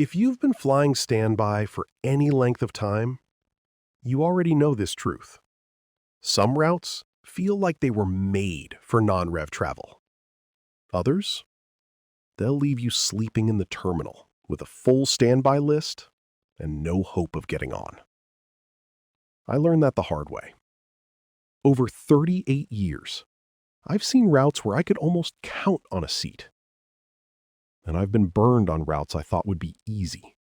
If you've been flying standby for any length of time, you already know this truth. Some routes feel like they were made for non-rev travel. Others, they'll leave you sleeping in the terminal with a full standby list and no hope of getting on. I learned that the hard way. Over 38 years, I've seen routes where I could almost count on a seat. And I've been burned on routes I thought would be easy.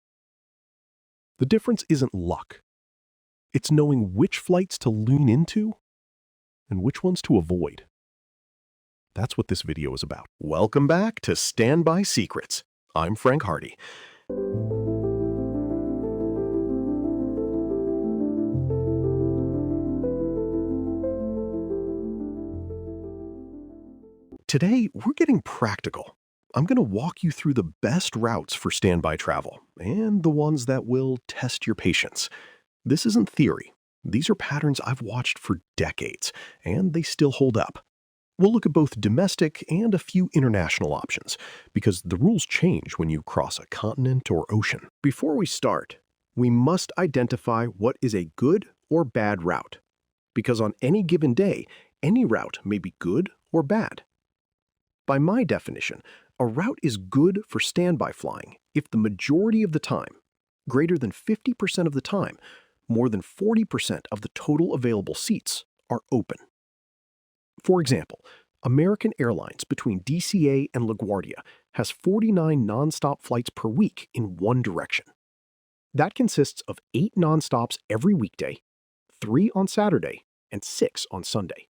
The difference isn't luck. It's knowing which flights to lean into and which ones to avoid. That's what this video is about. Welcome back to Standby Secrets. I'm Frank Hardy. Today, we're getting practical. I'm going to walk you through the best routes for standby travel and the ones that will test your patience. This isn't theory. These are patterns I've watched for decades, and they still hold up. We'll look at both domestic and a few international options, because the rules change when you cross a continent or ocean. Before we start, we must identify what is a good or bad route, because on any given day, any route may be good or bad. By my definition, a route is good for standby flying if the majority of the time, greater than 50% of the time, more than 40% of the total available seats are open. For example, American Airlines between DCA and LaGuardia has 49 nonstop flights per week in one direction. That consists of 8 nonstops every weekday, 3 on Saturday, and 6 on Sunday.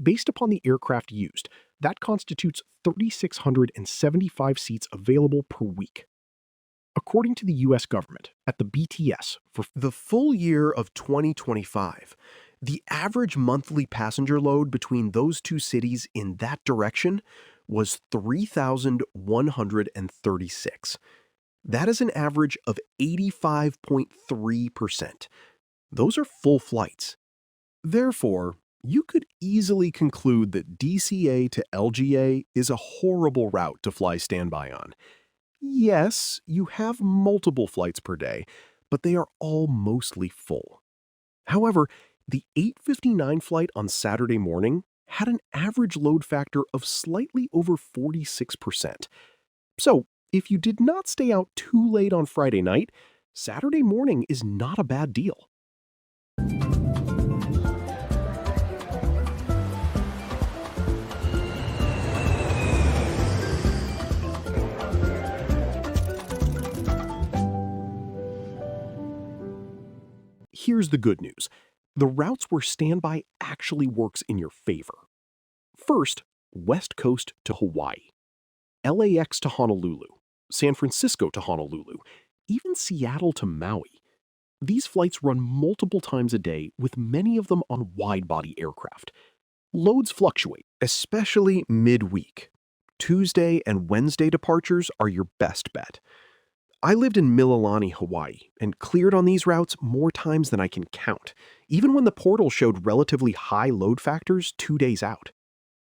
Based upon the aircraft used, that constitutes 3,675 seats available per week. According to the U.S. government, at the BTS, for the full year of 2025, the average monthly passenger load between those two cities in that direction was 3,136. That is an average of 85.3%. Those are full flights. Therefore, you could easily conclude that DCA to LGA is a horrible route to fly standby on. Yes, you have multiple flights per day, but they are all mostly full. However, the 8:59 flight on Saturday morning had an average load factor of slightly over 46%. So, if you did not stay out too late on Friday night, Saturday morning is not a bad deal. Here's the good news. The routes where standby actually works in your favor. First, West Coast to Hawaii, LAX to Honolulu, San Francisco to Honolulu, even Seattle to Maui. These flights run multiple times a day, with many of them on wide-body aircraft. Loads fluctuate, especially midweek. Tuesday and Wednesday departures are your best bet. I lived in Mililani, Hawaii, and cleared on these routes more times than I can count, even when the portal showed relatively high load factors 2 days out.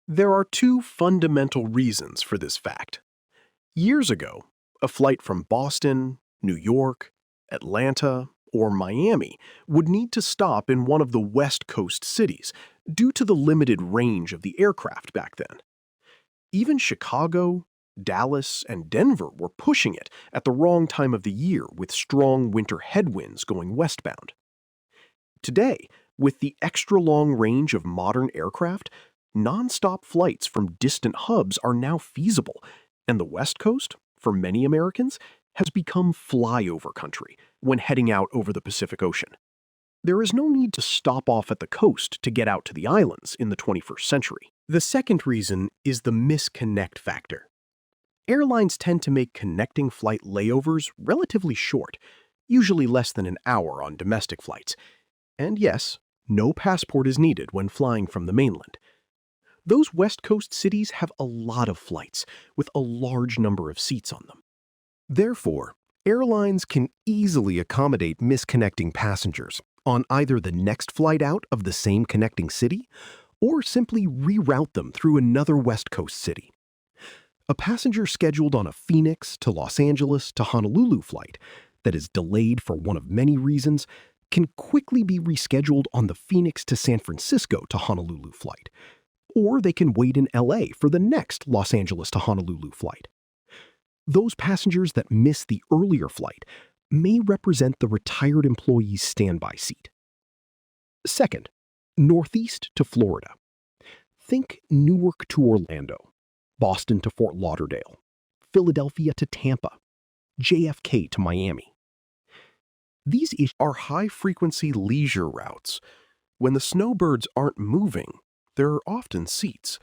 There are 2 fundamental reasons for this fact. Years ago, a flight from Boston, New York, Atlanta, or Miami would need to stop in one of the West Coast cities due to the limited range of the aircraft back then. Even Chicago, Dallas, and Denver were pushing it at the wrong time of the year with strong winter headwinds going westbound. Today, with the extra long range of modern aircraft, non-stop flights from distant hubs are now feasible, and the West Coast, for many Americans, has become flyover country when heading out over the Pacific Ocean. There is no need to stop off at the coast to get out to the islands in the 21st century. The second reason is the misconnect factor. Airlines tend to make connecting flight layovers relatively short, usually less than an hour on domestic flights. And yes, no passport is needed when flying from the mainland. Those West Coast cities have a lot of flights, with a large number of seats on them. Therefore, airlines can easily accommodate misconnecting passengers on either the next flight out of the same connecting city, or simply reroute them through another West Coast city. A passenger scheduled on a Phoenix to Los Angeles to Honolulu flight that is delayed for one of many reasons can quickly be rescheduled on the Phoenix to San Francisco to Honolulu flight, or they can wait in LA for the next Los Angeles to Honolulu flight. Those passengers that miss the earlier flight may represent the retired employee's standby seat. Second, Northeast to Florida. Think Newark to Orlando, Boston to Fort Lauderdale, Philadelphia to Tampa, JFK to Miami. These are high-frequency leisure routes. When the snowbirds aren't moving, there are often seats.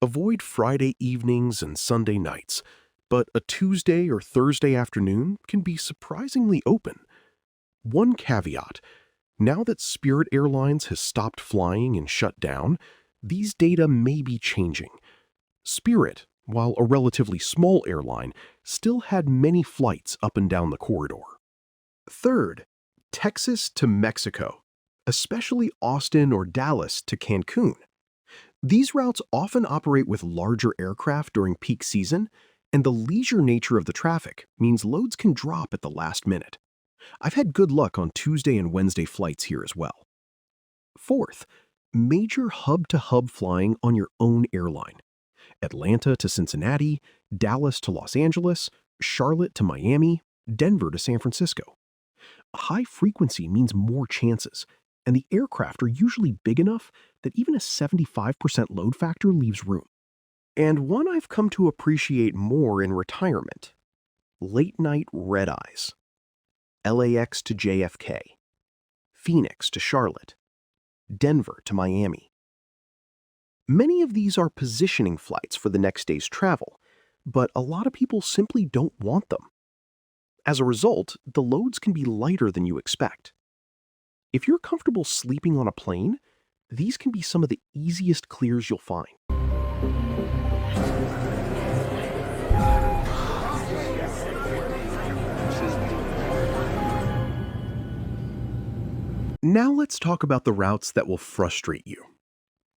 Avoid Friday evenings and Sunday nights, but a Tuesday or Thursday afternoon can be surprisingly open. One caveat: now that Spirit Airlines has stopped flying and shut down, these data may be changing. Spirit, while a relatively small airline, still had many flights up and down the corridor. Third, Texas to Mexico, especially Austin or Dallas to Cancun. These routes often operate with larger aircraft during peak season, and the leisure nature of the traffic means loads can drop at the last minute. I've had good luck on Tuesday and Wednesday flights here as well. Fourth, major hub-to-hub flying on your own airline. Atlanta to Cincinnati, Dallas to Los Angeles, Charlotte to Miami, Denver to San Francisco. High frequency means more chances, and the aircraft are usually big enough that even a 75% load factor leaves room. And one I've come to appreciate more in retirement: late-night red-eyes. LAX to JFK, Phoenix to Charlotte, Denver to Miami. Many of these are positioning flights for the next day's travel, but a lot of people simply don't want them. As a result, the loads can be lighter than you expect. If you're comfortable sleeping on a plane, these can be some of the easiest clears you'll find. Now let's talk about the routes that will frustrate you.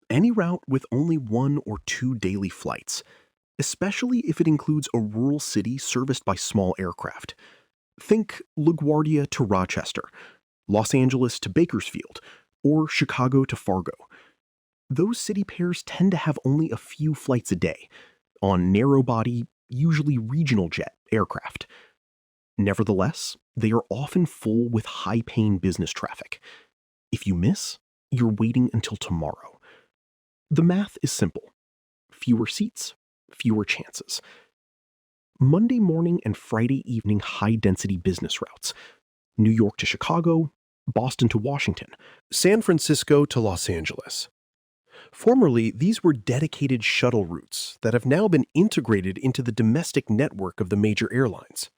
Any route with only 1 or 2 daily flights, especially if it includes a rural city serviced by small aircraft. Think LaGuardia to Rochester, Los Angeles to Bakersfield, or Chicago to Fargo. Those city pairs tend to have only a few flights a day, on narrow-body, usually regional jet aircraft. Nevertheless, they are often full with high-paying business traffic. If you miss, you're waiting until tomorrow. The math is simple: fewer seats, fewer chances. Monday morning and Friday evening high-density business routes: New York to Chicago, Boston to Washington, San Francisco to Los Angeles. Formerly, these were dedicated shuttle routes that have now been integrated into the domestic network of the major airlines.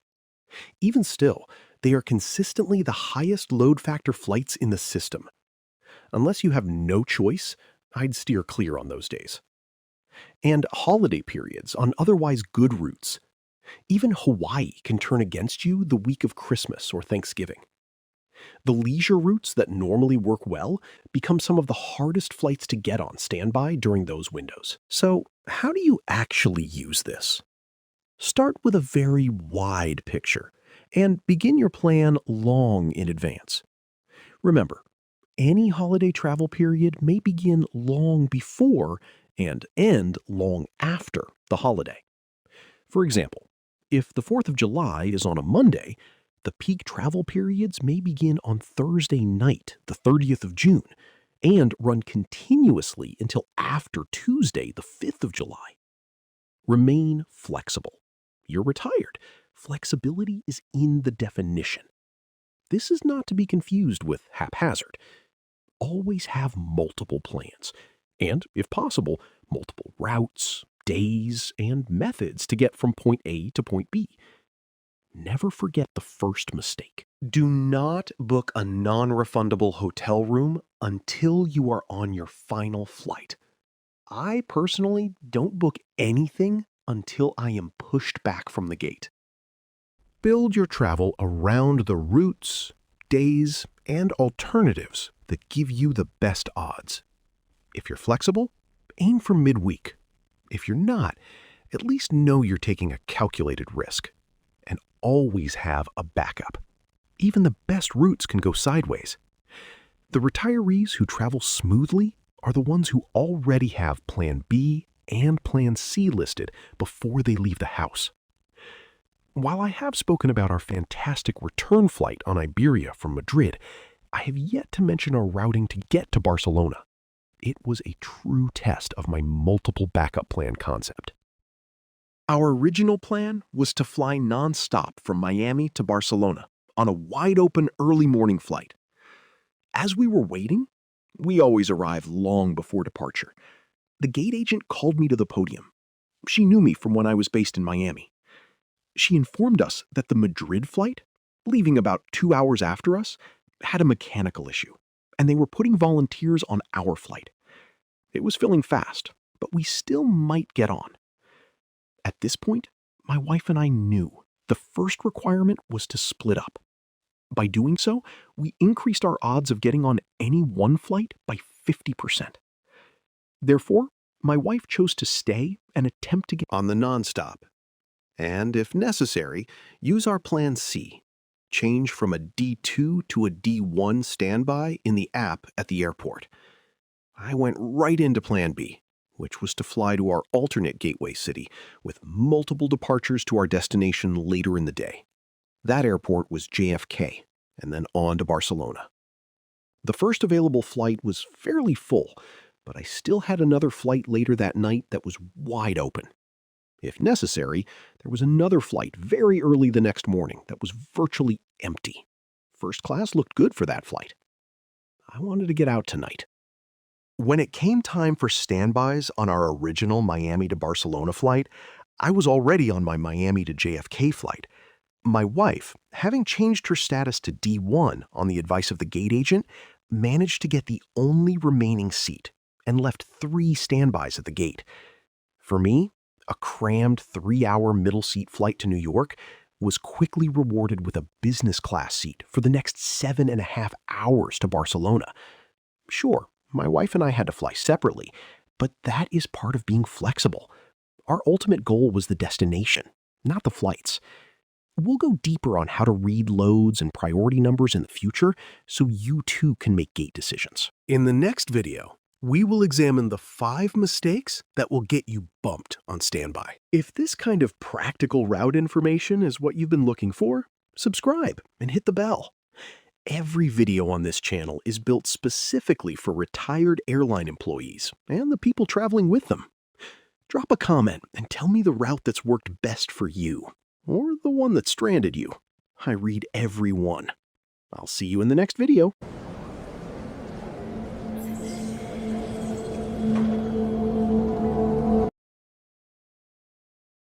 Even still, they are consistently the highest load factor flights in the system. Unless you have no choice, I'd steer clear on those days. And holiday periods on otherwise good routes. Even Hawaii can turn against you the week of Christmas or Thanksgiving. The leisure routes that normally work well become some of the hardest flights to get on standby during those windows. So, how do you actually use this? Start with a very wide picture and begin your plan long in advance. Remember, any holiday travel period may begin long before and end long after the holiday. For example, if the 4th of July is on a Monday, the peak travel periods may begin on Thursday night, the 30th of June, and run continuously until after Tuesday, the 5th of July. Remain flexible. You're retired. Flexibility is in the definition. This is not to be confused with haphazard. Always have multiple plans, and, if possible, multiple routes, days, and methods to get from point A to point B. Never forget the first mistake. Do not book a non-refundable hotel room until you are on your final flight. I personally don't book anything until I am pushed back from the gate. Build your travel around the routes, days, and alternatives that give you the best odds. If you're flexible, aim for midweek. If you're not, At least know you're taking a calculated risk. And always have a backup. Even the best routes can go sideways. The retirees who travel smoothly are the ones who already have Plan B and Plan C listed before they leave the house. While I have spoken about our fantastic return flight on Iberia from Madrid, I have yet to mention our routing to get to Barcelona. It was a true test of my multiple backup plan concept. Our original plan was to fly non-stop from Miami to Barcelona on a wide-open early morning flight. As we were waiting, we always arrive long before departure. The gate agent called me to the podium. She knew me from when I was based in Miami. She informed us that the Madrid flight, leaving about 2 hours after us, had a mechanical issue, and they were putting volunteers on our flight. It was filling fast, but we still might get on. At this point, my wife and I knew the first requirement was to split up. By doing so, we increased our odds of getting on any one flight by 50%. Therefore, my wife chose to stay and attempt to get on the nonstop. And if necessary, use our Plan C. Change from a D2 to a D1 standby in the app at the airport. I went right into Plan B, which was to fly to our alternate gateway city with multiple departures to our destination later in the day. That airport was JFK, and then on to Barcelona. The first available flight was fairly full, but I still had another flight later that night that was wide open. If necessary, there was another flight very early the next morning that was virtually empty. First class looked good for that flight. I wanted to get out tonight. When it came time for standbys on our original Miami to Barcelona flight, I was already on my Miami to JFK flight. My wife, having changed her status to D1 on the advice of the gate agent, managed to get the only remaining seat and left 3 standbys at the gate. For me, a crammed 3-hour middle seat flight to New York was quickly rewarded with a business class seat for the next 7.5 hours to Barcelona. Sure, my wife and I had to fly separately, but that is part of being flexible. Our ultimate goal was the destination, not the flights. We'll go deeper on how to read loads and priority numbers in the future so you too can make gate decisions. In the next video, we will examine the 5 mistakes that will get you bumped on standby. If this kind of practical route information is what you've been looking for, subscribe and hit the bell. Every video on this channel is built specifically for retired airline employees and the people traveling with them. Drop a comment and tell me the route that's worked best for you, or the one that stranded you. I read every one. I'll see you in the next video.